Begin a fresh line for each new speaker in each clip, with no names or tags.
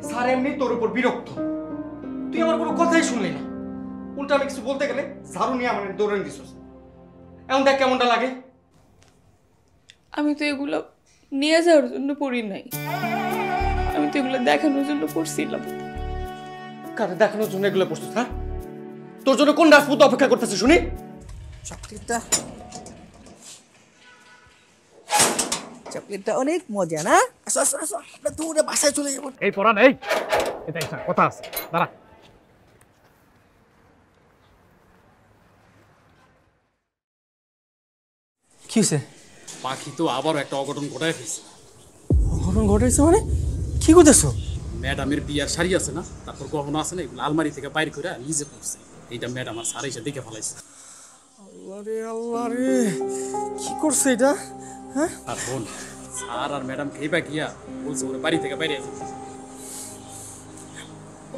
Sir এমনি তোর উপর বিরক্ত, তুই আমার কোনো কথাই শুনলি না, উল্টা আমি কিছু বলতে গেলে ঝাড়ু নিয়ে আমার দৌড়ে দিছিস। এখন দেখ কেমনটা লাগে।
আমি তো এগুলো নিয়ে যাওয়ার জন্য পড়ি নাই, আমি তো এগুলো দেখানোর জন্য পড়ছিলাম।
কারে দেখানোর জন্য এগুলো পড়ছিস? হ্যাঁ, তোর জন্য কোন রাজপুত অপেক্ষা করতেছে শুনি।
চকলেটটা অনেক মজা না? আসো আসো আসো, আমরা দৌড়ে বাসায় চলে যাবো।
এই পরান, এই এটা একটা কথা আছে, দাঁড়া।
কি হয়েছে?
পাখি তো আবারও একটা অঘটন ঘটায় ফেলছে।
অঘটন ঘটেছে মানে? কি করতেছো?
ম্যাডামের বিয়ার শাড়ি আছে না, তারপর গহনা আছে না, এগুলো আলমারি থেকে বাইর করে নিজে পড়ছে। এইটা ম্যাডাম আর স্যার এসে দেখে ফেলাইছে।
আল্লাহ রে, কি করছে এটা? হ্যাঁ,
আর বোন, স্যার আর ম্যাডাম খেইবা গিয়া বলছে ওরা বাড়ি থেকে বাইরে আসে।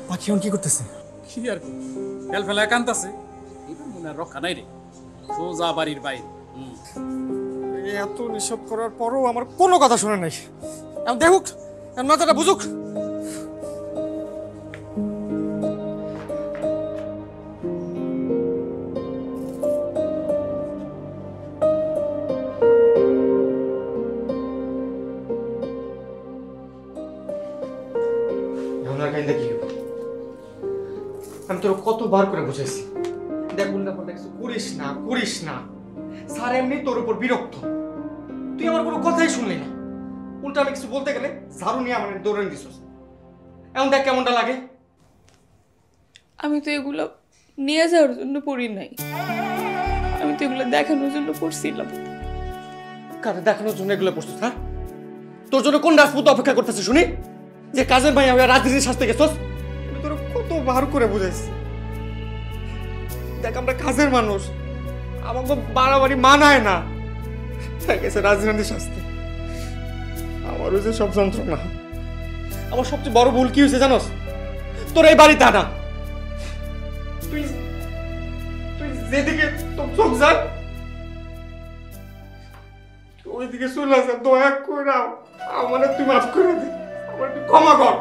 পাখি কি করতেছে?
কি আর ফেল ফেলা একান্ত আছে, এবার মনে আর রক্ষা নাই রে, সোজা বাড়ির বাইরে।
এত নিষেধ করার পরও আমার কোনো কথা শুনে নাই। এখন দেখুক, মাথাটা বুঝুক। আমি তোর কতবার করে বুঝাইছি, দেখ উল্টা পাল্টা কিছু করিস না, করিস না। স্যার এমনি তোর উপর বিরক্ত, তুই আমার কোনো কথাই শুনলি না, উল্টা আমি কিছু বলতে গেলে ঝাড়ু নিয়ে আমার দৌড়ে দিছিস। এখন দেখ কেমনটা লাগে।
আমি তো এগুলো নিয়ে যাওয়ার জন্য পড়ি নাই, আমি তো এগুলো দেখানোর জন্য পড়ছিলাম।
কারে দেখানোর জন্য এগুলো পড়ছিস? হ্যাঁ, তোর জন্য কোন রাজপুত অপেক্ষা করতেছে শুনি, যে কাজের ভাই আমি রাজনীতির শাস্তে গেছস। আমি তোর কতবার করে বুঝাইছি, দেখ আমরা কাজের মানুষ, আমাকে বাড়াবাড়ি মানায় না, তাই গেছে রাজনীতির শাস্তে। আমার হয়েছে সব যন্ত্রণা। আমার সবচেয়ে বড় ভুল কি হয়েছে জানোস? তোর এই বাড়িতে আনা। তুই তুই যেদিকে তোর চোখ যায় ওইদিকে চলে আসে। দয়া করে আমার তুই মাফ করে দে, আমার তুই ক্ষমা কর।